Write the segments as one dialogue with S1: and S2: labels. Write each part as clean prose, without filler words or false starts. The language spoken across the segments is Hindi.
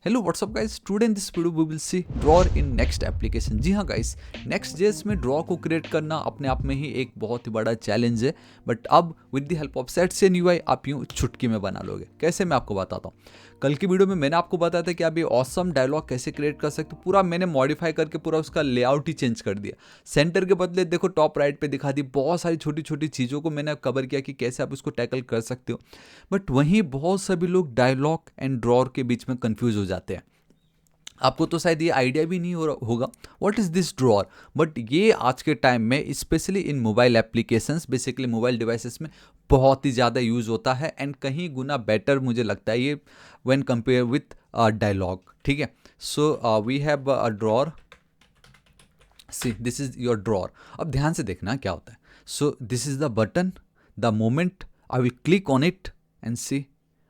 S1: Hello what's up guys, today in this video we will see drawer in Next application. जी हाँ गाइस, नेक्स्ट जेएस में ड्रॉ को क्रिएट करना अपने आप में ही एक बहुत ही बड़ा चैलेंज है। बट अब with the help of sets and UI आप यूँ चुटकी में बना लोगे। कैसे, मैं आपको बताता हूँ। कल की वीडियो में मैंने आपको बताया था कि आप ये ऑसम डायलॉग कैसे क्रिएट कर सकते हो। पूरा मैंने मॉडिफाई करके पूरा उसका लेआउट ही चेंज कर दिया। सेंटर के बदले देखो टॉप राइट पे दिखा दी। बहुत सारी छोटी छोटी चीज़ों को मैंने कवर किया कि कैसे आप उसको टैकल कर सकते हो। बट वहीं बहुत सभी लोग डायलॉग एंड ड्रॉर के बीच में कंफ्यूज हो जाते हैं। आपको तो शायद ये आइडिया भी नहीं होगा what is this drawer. But ये आज के टाइम में specially in mobile applications, basically mobile devices में बहुत ही ज़्यादा यूज़ होता है एंड कहीं गुना बेटर मुझे लगता है ये व्हेन कंपेयर विथ डायलॉग। ठीक है, so we have a drawer. See this is your drawer. अब ध्यान से देखना क्या होता है। So this is the button. The moment I will click on it and see,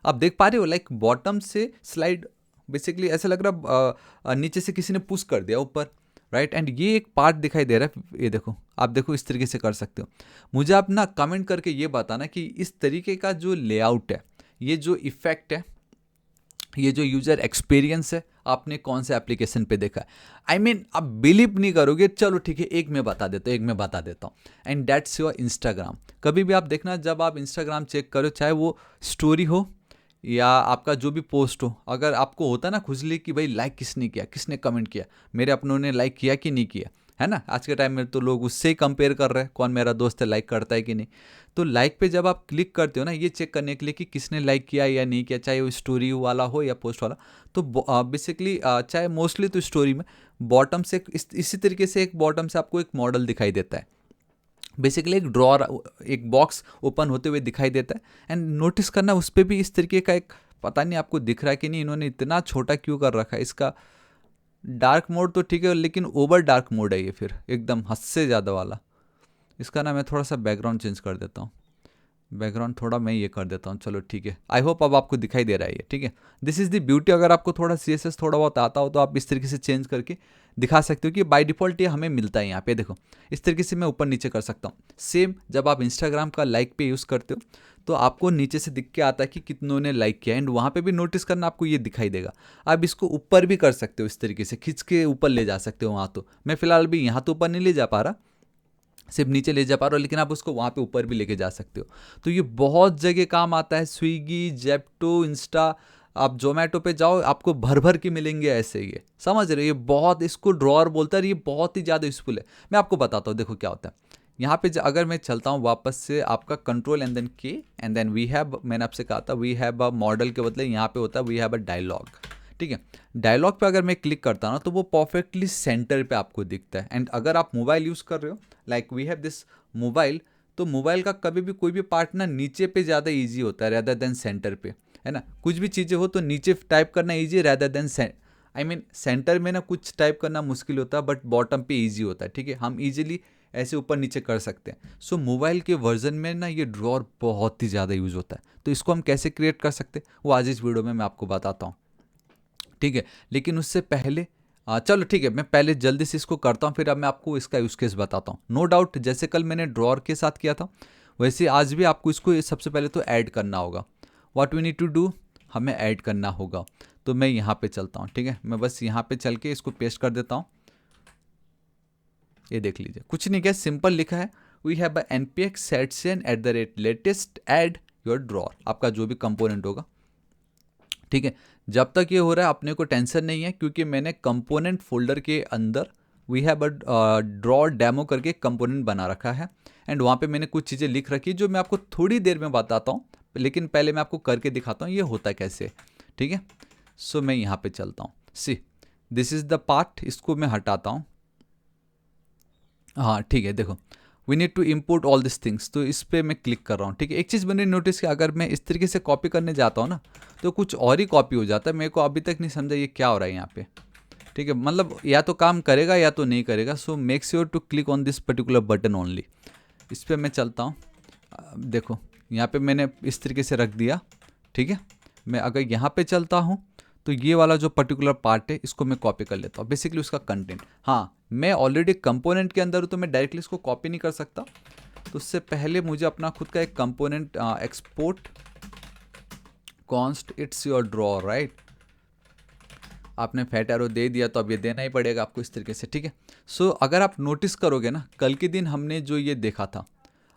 S1: आप देख पा रहे हो लाइक बॉटम से स्लाइड, बेसिकली ऐसा लग रहा नीचे से किसी ने पुश कर दिया ऊपर, राइट। एंड ये एक पार्ट दिखाई दे रहा है, ये देखो, आप देखो इस तरीके से कर सकते हो। मुझे आप ना कमेंट करके ये बताना कि इस तरीके का जो लेआउट है, ये जो इफेक्ट है, ये जो यूजर एक्सपीरियंस है, आपने कौन से एप्लीकेशन पे देखा है। आई मीन आप बिलीव नहीं करोगे। चलो ठीक है, एक मैं बता देता हूँ एंड दैट्स योर इंस्टाग्राम। कभी भी आप देखना, जब आप इंस्टाग्राम चेक करो, चाहे वो स्टोरी हो या आपका जो भी पोस्ट हो, अगर आपको होता ना खुजली कि भाई लाइक किसने किया, किसने कमेंट किया, मेरे अपनों ने लाइक किया कि नहीं किया, है ना। आज के टाइम में तो लोग उससे ही कंपेयर कर रहे हैं, कौन मेरा दोस्त है, लाइक करता है कि नहीं। तो लाइक पे जब आप क्लिक करते हो ना, ये चेक करने के लिए कि किसने लाइक किया या नहीं किया, चाहे वो स्टोरी वाला हो या पोस्ट वाला, तो बेसिकली चाहे मोस्टली तो स्टोरी में बॉटम से इसी तरीके से एक बॉटम से आपको एक मॉडल दिखाई देता है। बेसिकली एक ड्रॉर, एक बॉक्स ओपन होते हुए दिखाई देता है एंड नोटिस करना उस पर भी इस तरीके का एक, पता नहीं आपको दिख रहा है कि नहीं, इन्होंने इतना छोटा क्यों कर रखा है। इसका डार्क मोड तो ठीक है, लेकिन ओवर डार्क मोड है ये, फिर एकदम हद से ज़्यादा वाला। इसका ना मैं थोड़ा सा बैकग्राउंड चेंज कर देता हूँ। बैकग्राउंड थोड़ा मैं ये कर देता हूँ, चलो ठीक है। आई होप अब आपको दिखाई दे रहा है ये, ठीक है। This is the beauty. अगर आपको थोड़ा CSS थोड़ा बहुत आता हो तो आप इस तरीके से चेंज करके दिखा सकते हो कि बाय डिफ़ॉल्ट ये हमें मिलता है। यहाँ पे देखो इस तरीके से मैं ऊपर नीचे कर सकता हूँ। सेम जब आप इंस्टाग्राम का लाइक पे यूज़ करते हो तो आपको नीचे से दिख के आता है कि कितनों ने लाइक किया, एंड वहाँ पे भी नोटिस करना आपको ये दिखाई देगा। आप इसको ऊपर भी कर सकते हो, इस तरीके से खींच के ऊपर ले जा सकते हो। वहाँ तो मैं फ़िलहाल भी यहाँ तो ऊपर नहीं ले जा पा रहा, सिर्फ नीचे ले जा पा रहा हो, लेकिन आप उसको वहाँ पे ऊपर भी लेके जा सकते हो। तो ये बहुत जगह काम आता है। स्विगी, जेप्टो, इंस्टा, आप जोमेटो पे जाओ, आपको भर भर के मिलेंगे ऐसे। ये समझ रहे हो, ये बहुत, इसको ड्रॉअर बोलता है। ये बहुत ही ज़्यादा यूजफुल है। मैं आपको बताता हूँ, देखो क्या होता है। यहाँ पे अगर मैं चलता हूँ वापस से, आपका कंट्रोल एंड देन के एंड देन वी हैव, मैंने आपसे कहा था वी हैव अ मॉडल के बदले यहाँ पे होता है वी हैव अ डायलॉग। ठीक है, डायलॉग पे अगर मैं क्लिक करता हूँ ना तो वो परफेक्टली सेंटर पे आपको दिखता है। एंड अगर आप मोबाइल यूज़ कर रहे हो, like we have this mobile, तो मोबाइल का कभी भी कोई भी पार्ट ना नीचे पे ज़्यादा ईजी होता है रैदर देन सेंटर पे, है ना। कुछ भी चीज़ें हो तो नीचे टाइप करना easy rather than I mean centre में ना कुछ टाइप करना मुश्किल होता है, बट बॉटम पे ईजी होता है। ठीक है, हम ईजिली ऐसे ऊपर नीचे कर सकते हैं। सो मोबाइल के वर्जन में ना ये ड्रॉर बहुत ही ज़्यादा यूज़ होता है। तो इसको हम कैसे क्रिएट कर सकते हैं वो आज इस वीडियो में मैं आपको बताता हूँ, ठीक है। लेकिन उससे पहले चलो ठीक है, मैं पहले जल्दी से इसको करता हूँ, फिर अब मैं आपको इसका यूज़ केस बताता हूँ। नो डाउट जैसे कल मैंने ड्रॉर के साथ किया था, वैसे आज भी आपको इसको सबसे पहले तो ऐड करना होगा। What we need to do, हमें ऐड करना होगा। तो मैं यहाँ पे चलता हूँ, ठीक है। मैं बस यहाँ पे चल के इसको पेस्ट कर देता हूँ। ये देख लीजिए, कुछ नहीं किया, सिंपल लिखा है we have npx setsen @latest add your drawer, आपका जो भी कंपोनेंट होगा। ठीक है, जब तक ये हो रहा है अपने को टेंशन नहीं है, क्योंकि मैंने कंपोनेंट फोल्डर के अंदर we have a draw demo करके कंपोनेंट बना रखा है। एंड वहाँ पे मैंने कुछ चीज़ें लिख रखी है जो मैं आपको थोड़ी देर में बताता हूँ, लेकिन पहले मैं आपको करके दिखाता हूँ ये होता कैसे। ठीक है, सो मैं यहाँ पे चलता हूँ। See this is the part, इसको मैं हटाता हूँ। हाँ ठीक है, देखो we need to import all this things, तो इस पर मैं क्लिक कर रहा हूँ। ठीक है, एक चीज़ मैंने नोटिस किया, अगर मैं इस तरीके से कॉपी करने जाता हूँ ना तो कुछ और ही कॉपी हो जाता है। मेरे को अभी तक नहीं समझा ये क्या हो रहा है यहाँ पे। ठीक है, मतलब या तो काम करेगा या तो नहीं करेगा। So make sure to click on this particular button only. इस पर मैं चलता हूँ। देखो यहाँ पे मैंने इस तरीके से रख दिया। ठीक है, मैं अगर यहाँ पे चलता हूँ तो ये वाला जो पर्टिकुलर पार्ट है इसको मैं कॉपी कर लेता हूँ, बेसिकली उसका कंटेंट। हाँ, मैं ऑलरेडी कंपोनेंट के अंदर हूँ तो मैं डायरेक्टली इसको कॉपी नहीं कर सकता। तो उससे पहले मुझे अपना खुद का एक component export const it's your draw, right. आपने फैट एरो दे दिया तो अब ये देना ही पड़ेगा आपको इस तरीके से, ठीक है। सो अगर आप नोटिस करोगे ना, कल के दिन हमने जो ये देखा था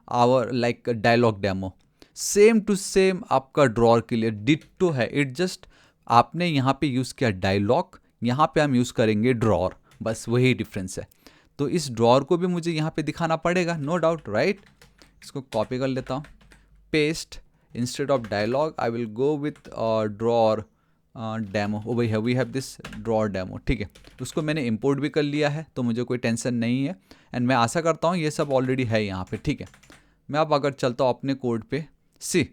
S1: our like dialog demo, same to same आपका ड्रॉर के लिए डिट्टो है। इट जस्ट आपने यहाँ पे यूज़ किया डायलॉग, यहाँ पे हम यूज़ करेंगे ड्रॉर, बस वही डिफरेंस है। तो इस ड्रॉर को भी मुझे यहाँ पे दिखाना पड़ेगा, नो डाउट, राइट। इसको कॉपी कर लेता हूँ, paste, instead of dialog I will go with drawer demo. ओ भाई we have this drawer demo, ठीक है। उसको मैंने इंपोर्ट भी कर लिया है तो मुझे कोई टेंशन नहीं है। एंड मैं आशा करता हूँ ये सब ऑलरेडी है यहाँ पे, ठीक है। मैं अब अगर चलता हूँ अपने कोड पे, सी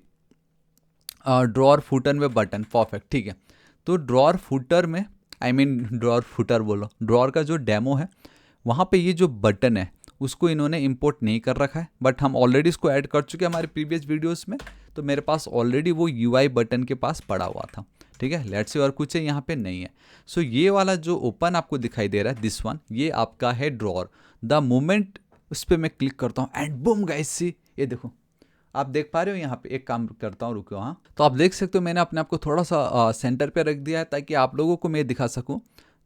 S1: ड्रॉर फुटर में बटन, परफेक्ट, ठीक है। तो ड्रॉर फुटर में, आई मीन ड्रॉर फुटर बोलो, ड्रॉर का जो डेमो है वहाँ पे ये जो बटन है उसको इन्होंने इंपोर्ट नहीं कर रखा है, बट हम ऑलरेडी इसको ऐड कर चुके हैं हमारे प्रीवियस वीडियोस में। तो मेरे पास ऑलरेडी वो यूआई बटन के पास पड़ा हुआ था, ठीक है। लेट्स सी, और कुछ है यहाँ पे नहीं है। सो ये वाला जो ओपन आपको दिखाई दे रहा है, दिस वन, ये आपका है ड्रॉर। द मोमेंट उस पर मैं क्लिक करता हूँ एंड बूम गाइस, सी ये देखो, आप देख पा रहे हो यहाँ पे। एक काम करता हूँ, रुको, हाँ, तो आप देख सकते हो मैंने अपने आप को थोड़ा सा सेंटर पे रख दिया है ताकि आप लोगों को मैं दिखा सकूँ।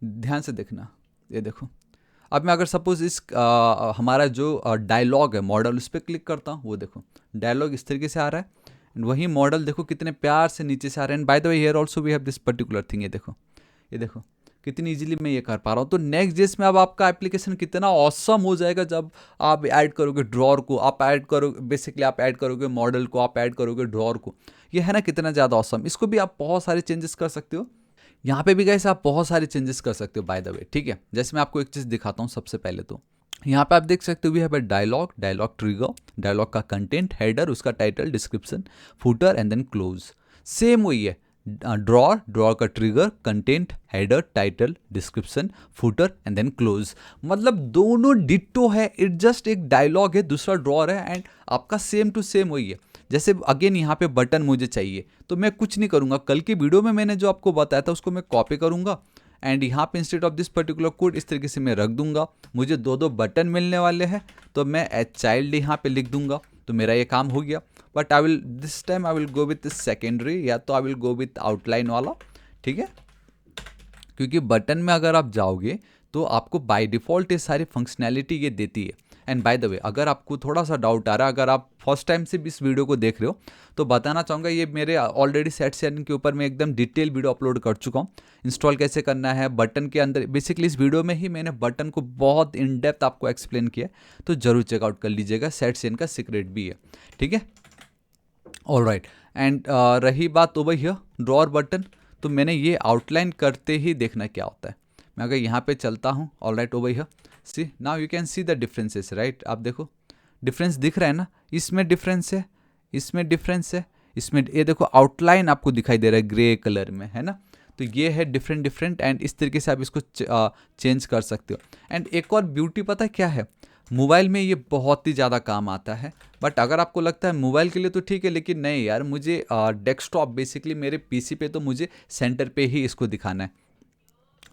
S1: ध्यान से देखना, ये देखो। अब मैं अगर सपोज इस हमारा जो डायलॉग है मॉडल, उस पर क्लिक करता हूँ, वो देखो डायलॉग इस तरीके से आ रहा है। एंड वही मॉडल देखो कितने प्यार से नीचे से आ रहे हैं। By the way here also we have this particular thing, ये देखो कितनी इजीली मैं ये कर पा रहा हूँ। तो नेक्स्ट जेस में अब आपका एप्लीकेशन कितना ऑसम हो जाएगा जब आप ऐड करोगे ड्रॉर को, आप ऐड करोगे, बेसिकली आप ऐड करोगे मॉडल को, आप ऐड करोगे ड्रॉर को। ये है ना कितना ज़्यादा ऑसम। इसको भी आप बहुत सारे चेंजेस कर सकते हो। यहाँ पे भी गाइस आप बहुत सारे चेंजेस कर सकते हो बाय द वे, ठीक है। जैसे मैं आपको एक चीज़ दिखाता हूँ। सबसे पहले तो यहाँ पे आप देख सकते हो we have a dialog, dialog trigger, dialog का कंटेंट, हेडर, उसका title, description, footer and then close. Same वही है, ड्रॉर, ड्रॉर का trigger, content, header, title, description, footer and then close. मतलब दोनों डिट्टो है। इट जस्ट एक डायलॉग है, दूसरा ड्रॉर है, एंड आपका सेम टू सेम वही है। जैसे अगेन यहाँ पे बटन मुझे चाहिए तो मैं कुछ नहीं करूँगा, कल की वीडियो में मैंने जो आपको बताया था उसको मैं कॉपी करूँगा एंड यहाँ पे instead of this particular code इस तरीके से मैं रख दूंगा। मुझे दो दो बटन मिलने वाले हैं तो मैं एज चाइल्ड यहाँ पे लिख दूंगा, तो मेरा ये काम हो गया। But I will this time I will go with secondary, या तो आई विल गो विथ आउटलाइन वाला, ठीक है। क्योंकि बटन में अगर आप जाओगे तो आपको बाय डिफ़ॉल्ट ये सारी फंक्शनैलिटी ये देती है। एंड बाय द वे अगर आपको थोड़ा सा डाउट आ रहा है, अगर आप फर्स्ट टाइम से भी इस वीडियो को देख रहे हो तो बताना चाहूँगा, ये मेरे ऑलरेडी सेट के ऊपर मैं एकदम डिटेल वीडियो अपलोड कर चुका हूँ। इंस्टॉल कैसे करना है बटन के अंदर, बेसिकली इस वीडियो में ही मैंने बटन को बहुत इन डेप्थ आपको एक्सप्लेन किया, तो जरूर चेकआउट कर लीजिएगा। सेट का सीक्रेट भी है, ठीक है। ऑल राइट, एंड रही बात ओवर हियर ड्रॉर बटन, तो मैंने ये आउटलाइन करते ही देखना क्या होता है। मैं अगर यहाँ पे चलता हूँ, all right over here, see now you can see the differences, right. आप देखो डिफरेंस दिख रहा है ना, इसमें डिफरेंस है, इसमें डिफरेंस है, इसमें ये देखो आउटलाइन आपको दिखाई दे रहा है ग्रे कलर में, है ना। तो ये है डिफरेंट एंड इस तरीके से आप इसको चेंज कर सकते हो। एंड एक और ब्यूटी पता है क्या है, मोबाइल में ये बहुत ही ज़्यादा काम आता है। बट अगर आपको लगता है मोबाइल के लिए तो ठीक है, लेकिन नहीं यार, मुझे डेस्कटॉप बेसिकली मेरे पीसी पे तो मुझे सेंटर पे ही इसको दिखाना है।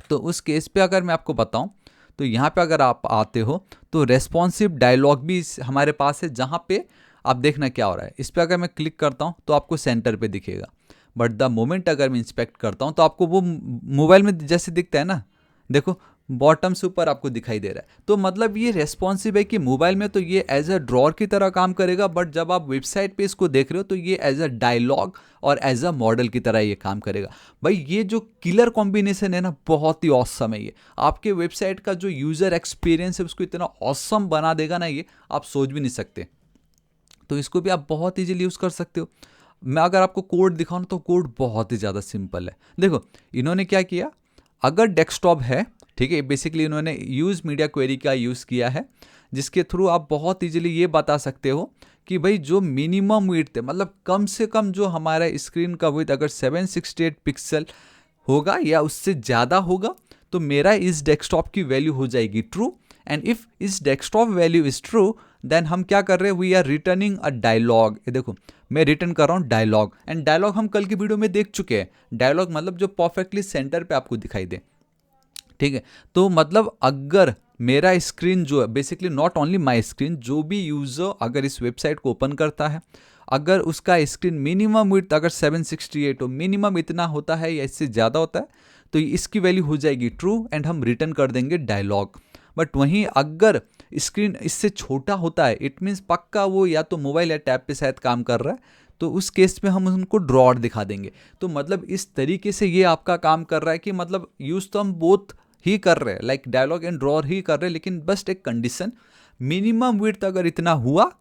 S1: तो उस केस पे अगर मैं आपको बताऊं तो यहाँ पे अगर आप आते हो तो रेस्पॉन्सिव डायलॉग भी हमारे पास है, जहाँ पे आप देखना क्या हो रहा है। इस पर अगर मैं क्लिक करता हूँ तो आपको सेंटर पे दिखेगा, बट द मोमेंट अगर मैं इंस्पेक्ट करता हूँ तो आपको वो मोबाइल में जैसे दिखता है ना, देखो बॉटम से ऊपर आपको दिखाई दे रहा है। तो मतलब ये रेस्पॉन्सिव है कि मोबाइल में तो ये एज अ ड्रॉर की तरह काम करेगा, बट जब आप वेबसाइट पे इसको देख रहे हो तो ये एज अ डायलॉग और एज अ मॉडल की तरह ये काम करेगा। भाई ये जो किलर कॉम्बिनेशन है ना, बहुत ही ऑसम है। ये आपके वेबसाइट का जो यूज़र एक्सपीरियंस है उसको इतना ऑसम बना देगा ना, ये आप सोच भी नहीं सकते। तो इसको भी आप बहुत ईजिली यूज़ कर सकते हो। मैं अगर आपको कोड दिखाऊँ तो कोड बहुत ही ज़्यादा सिंपल है। देखो इन्होंने क्या किया, अगर डेस्कटॉप है, ठीक है, बेसिकली इन्होंने यूज़ मीडिया क्वेरी का यूज़ किया है, जिसके थ्रू आप बहुत इजीली ये बता सकते हो कि भाई जो मिनिमम विड्थ है, मतलब कम से कम जो हमारा स्क्रीन का विड्थ अगर 768 पिक्सल होगा या उससे ज़्यादा होगा तो मेरा इस डेस्कटॉप की वैल्यू हो जाएगी ट्रू। एंड इफ़ इस desktop value is true then हम क्या कर रहे हैं, we are returning a dialog. ये देखो मैं रिटर्न कर रहा हूँ डायलॉग, एंड डायलॉग हम कल की वीडियो में देख चुके हैं। डायलॉग मतलब जो परफेक्टली सेंटर पे आपको दिखाई दे, ठीक है। तो मतलब अगर मेरा स्क्रीन जो है, basically not only my screen, जो भी यूज़र अगर इस वेबसाइट को ओपन करता है, अगर उसका स्क्रीन मिनिमम विड्थ अगर 768 हो, मिनिमम इतना होता है या इससे ज़्यादा होता है, तो इसकी वैल्यू हो जाएगी ट्रू एंड हम रिटर्न कर देंगे डायलॉग। बट वहीं अगर स्क्रीन इससे छोटा होता है, इट मीन्स पक्का वो या तो मोबाइल या टैब पे शायद काम कर रहा है, तो उस केस में हम उनको ड्रॉर दिखा देंगे। तो मतलब इस तरीके से ये आपका काम कर रहा है कि मतलब यूज़ तो हम बोथ ही कर रहे हैं, लाइक डायलॉग एंड ड्रॉर ही कर रहे हैं, लेकिन बस एक कंडीशन, मिनिमम विड्थ अगर इतना हुआ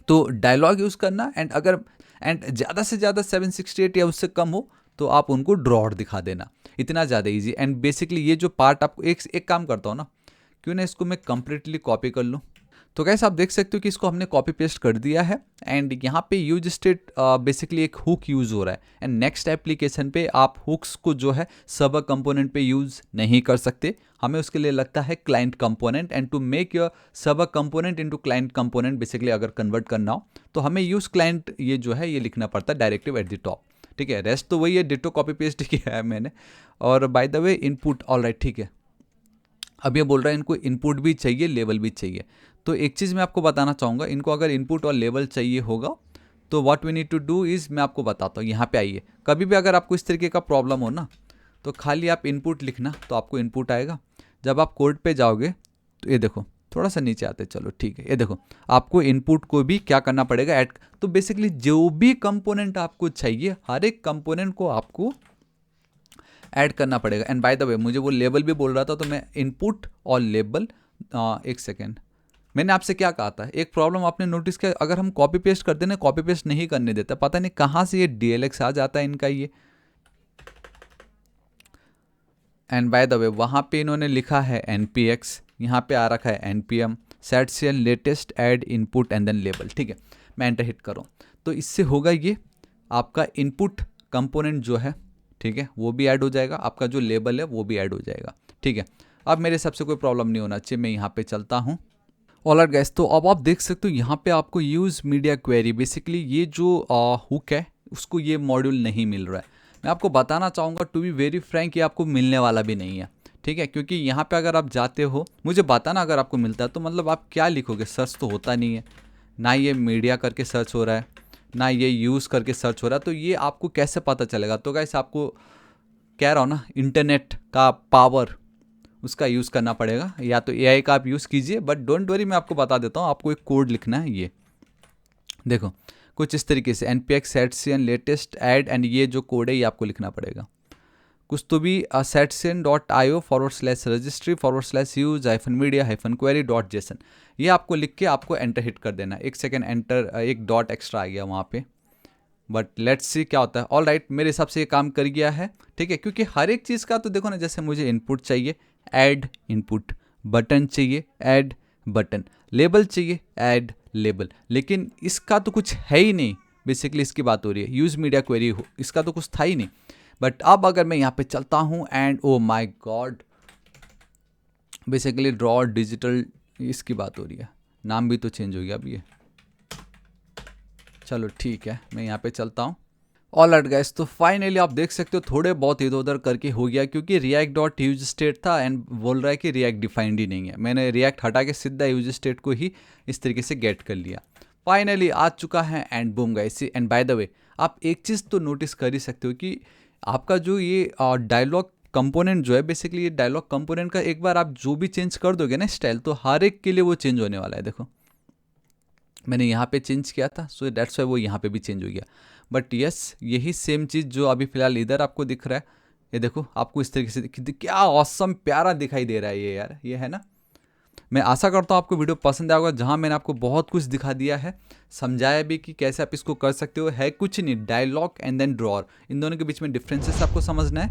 S1: तो डायलॉग यूज़ करना, एंड ज़्यादा से ज़्यादा 768 या उससे कम हो तो आप उनको ड्रॉर दिखा देना। इतना ज़्यादा इजी। एंड बेसिकली ये जो पार्ट आपको एक काम करता हूँ ना, क्यों ना इसको मैं कंप्लीटली कॉपी कर लूँ। तो गाइस आप देख सकते हो कि इसको हमने कॉपी पेस्ट कर दिया है एंड यहाँ पे यूज स्टेट बेसिकली एक हुक यूज़ हो रहा है। एंड नेक्स्ट एप्लीकेशन पे आप हुक्स को जो है सर्वर कंपोनेंट पे यूज़ नहीं कर सकते, हमें उसके लिए लगता है client component. And to make your server component into client component, basically अगर कन्वर्ट करना हो तो हमें यूज़ क्लाइंट ये जो है ये लिखना पड़ता है डायरेक्टिव एट द टॉप। ठीक है, रेस्ट तो वही है, डिटो कॉपी पेस्ट किया है मैंने। और bye the way input alright, ठीक है। अब ये बोल रहा है इनको इनपुट भी चाहिए, लेवल भी चाहिए। तो एक चीज़ मैं आपको बताना चाहूँगा, इनको अगर इनपुट और लेवल चाहिए होगा तो what we need to do is, मैं आपको बताता हूँ। यहाँ पे आइए, कभी भी अगर आपको इस तरीके का प्रॉब्लम हो ना, तो खाली आप इनपुट लिखना तो आपको इनपुट आएगा। जब आप कोड पे जाओगे तो ये देखो, थोड़ा सा नीचे आते, चलो ठीक है, ये देखो आपको इनपुट को भी क्या करना पड़ेगा, ऐड। तो बेसिकली जो भी कंपोनेंट आपको चाहिए, हर एक कंपोनेंट को आपको ऐड करना पड़ेगा। एंड बाय द वे मुझे वो लेबल भी बोल रहा था, तो मैं इनपुट और लेबल, एक सेकेंड, मैंने आपसे क्या कहा था, एक प्रॉब्लम आपने नोटिस किया, अगर हम कॉपी पेस्ट करते ना, कॉपी पेस्ट नहीं करने देता, पता नहीं कहाँ से ये DLX आ जाता है इनका ये। एंड बाय द वे वहाँ पे इन्होंने लिखा है NPX, यहाँ पे आ रखा है NPM, सेटसीएल latest add input and then label. ठीक है, मैं एंटर हिट करूँ तो इससे होगा ये आपका इनपुट कंपोनेंट जो है, ठीक है, वो भी ऐड हो जाएगा, आपका जो लेबल है वो भी ऐड हो जाएगा। ठीक है, अब मेरे हिसाब से कोई प्रॉब्लम नहीं होना चाहिए, मैं यहाँ पे चलता हूँ। ऑलराइट गाइस, तो अब आप देख सकते हो यहाँ पे आपको यूज़ मीडिया क्वेरी, बेसिकली ये जो हुक है उसको ये मॉड्यूल नहीं मिल रहा है। मैं आपको बताना चाहूँगा टू बी वेरी फ्रैंक, ये आपको मिलने वाला भी नहीं है। ठीक है, क्योंकि यहाँ पे अगर आप जाते हो, मुझे बताना अगर आपको मिलता है तो मतलब आप क्या लिखोगे, सर्च तो होता नहीं है, ना ये मीडिया करके सर्च हो रहा है, ना ये यूज़ करके सर्च हो रहा है, तो ये आपको कैसे पता चलेगा। तो गाइस आपको कह रहा हूँ ना, इंटरनेट का पावर उसका यूज़ करना पड़ेगा, या तो AI का आप यूज़ कीजिए, बट डोंट वरी, मैं आपको बता देता हूँ, आपको एक कोड लिखना है। ये देखो कुछ इस तरीके से NPX सेटसीएन लेटेस्ट ऐड, एंड ये जो कोड है ये आपको लिखना पड़ेगा कुछ तो भी, setcn.io/registry/use-media-query.json, ये आपको लिख के आपको एंटर हिट कर देना। एक सेकेंड, एंटर, एक डॉट एक्स्ट्रा आ गया वहाँ पे, बट लेट्स सी क्या होता है। ऑल राइट, मेरे हिसाब से ये काम कर गया है। ठीक है, क्योंकि हर एक चीज़ का तो देखो ना, जैसे मुझे इनपुट चाहिए, ऐड इनपुट, बटन चाहिए, ऐड बटन, लेबल चाहिए, ऐड लेबल, लेकिन इसका तो कुछ है ही नहीं। बेसिकली इसकी बात हो रही है यूज़ मीडिया क्वेरी, इसका तो कुछ था ही नहीं। बट अब अगर मैं यहाँ पे चलता हूँ and oh my God, basically draw digital, इसकी बात हो रही है, नाम भी तो चेंज हो गया अब ये। चलो ठीक है, मैं यहाँ पे चलता हूँ। ऑलराइट गाइस, तो फाइनली आप देख सकते हो थोड़े बहुत इधर उधर करके हो गया, क्योंकि रिएक्ट डॉट यूज स्टेट था एंड बोल रहा है कि रिएक्ट डिफाइंड ही नहीं है। मैंने रिएक्ट हटा के सीधा यूज स्टेट को ही इस तरीके से गेट कर लिया। फाइनली आ चुका है and boom guys. And bye the वे आप एक चीज़ तो नोटिस कर ही सकते हो कि आपका जो ये डायलॉग कंपोनेंट जो है, बेसिकली ये डायलॉग कंपोनेंट का एक बार आप जो भी चेंज कर दोगे ना स्टाइल, तो हर एक के लिए वो चेंज होने वाला है। देखो मैंने यहाँ पे चेंज किया था, सो दैट्स वाई वो यहाँ पे भी चेंज हो गया। बट यस, यही सेम चीज़ जो अभी फिलहाल इधर आपको दिख रहा है, ये देखो आपको इस तरीके से क्या ऑसम प्यारा दिखाई दे रहा है ये यार, ये है ना। मैं आशा करता हूँ आपको वीडियो पसंद आएगा, जहाँ मैंने आपको बहुत कुछ दिखा दिया है, समझाया भी कि कैसे आप इसको कर सकते हो। है कुछ नहीं, डायलॉग एंड देन ड्रॉर, इन दोनों के बीच में डिफरेंसेस आपको समझना है।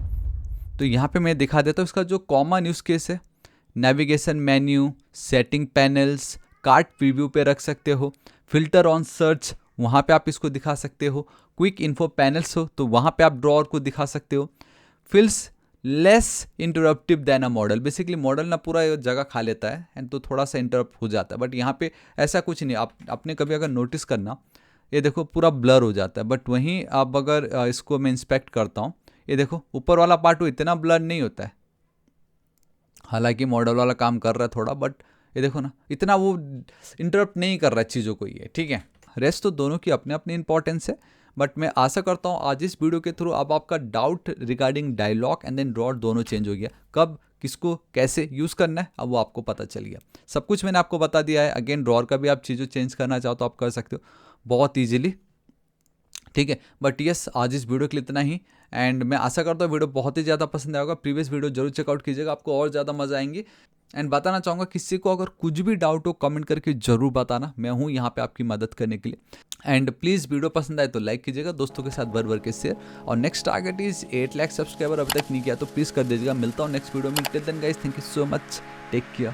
S1: तो यहाँ पे मैं दिखा देता हूँ इसका जो कॉमन यूज़ केस है, navigation menu, setting panels, cart preview पे रख सकते हो, फिल्टर ऑन सर्च वहाँ पे आप इसको दिखा सकते हो, क्विक इन्फो पैनल्स हो तो वहाँ पे आप ड्रॉर को दिखा सकते हो, feels less interruptive than a modal, basically modal ना पूरा जगह खा लेता है एंड तो थोड़ा सा इंटरप्ट हो जाता है, बट यहाँ पे ऐसा कुछ नहीं। आप आपने कभी अगर नोटिस करना, ये देखो पूरा ब्लर हो जाता है, बट वहीं आप अगर इसको मैं इंस्पेक्ट करता हूँ, ये देखो ऊपर वाला पार्ट वो इतना ब्लर नहीं होता है, हालांकि मॉडल वाला काम कर रहा है थोड़ा, बट ये देखो ना इतना वो इंटरप्ट नहीं कर रहा है चीज़ों को ये। ठीक है, रेस्ट तो दोनों की अपने अपनी इंपॉर्टेंस है, बट मैं आशा करता हूँ आज इस वीडियो के थ्रू अब आपका doubt regarding dialog and then draw दोनों चेंज हो गया। कब किसको कैसे यूज़ करना है अब वो आपको पता चल गया। सब कुछ मैंने आपको बता दिया है। अगेन ड्रॉर का भी आप चीज़ें चेंज करना चाहो तो आप कर सकते हो बहुत ईजिली, ठीक है। बट यस, आज इस वीडियो के लिए इतना ही। एंड मैं आशा करता हूँ वीडियो बहुत ही ज़्यादा पसंद आएगा। प्रीवियस वीडियो जरूर चेकआउट कीजिएगा, आपको और ज़्यादा मजा आएंगे। एंड बताना चाहूँगा किसी को अगर कुछ भी डाउट हो कमेंट करके जरूर बताना, मैं हूँ यहाँ पे आपकी मदद करने के लिए। एंड प्लीज़ वीडियो पसंद आए तो लाइक कीजिएगा, दोस्तों के साथ भर भर के शेयर। और next target is 8 lakh subscriber अभी तक नहीं किया तो प्लीज़ कर दीजिएगा। मिलता हूँ नेक्स्ट वीडियो में। Till then guys, thank you so much, take care.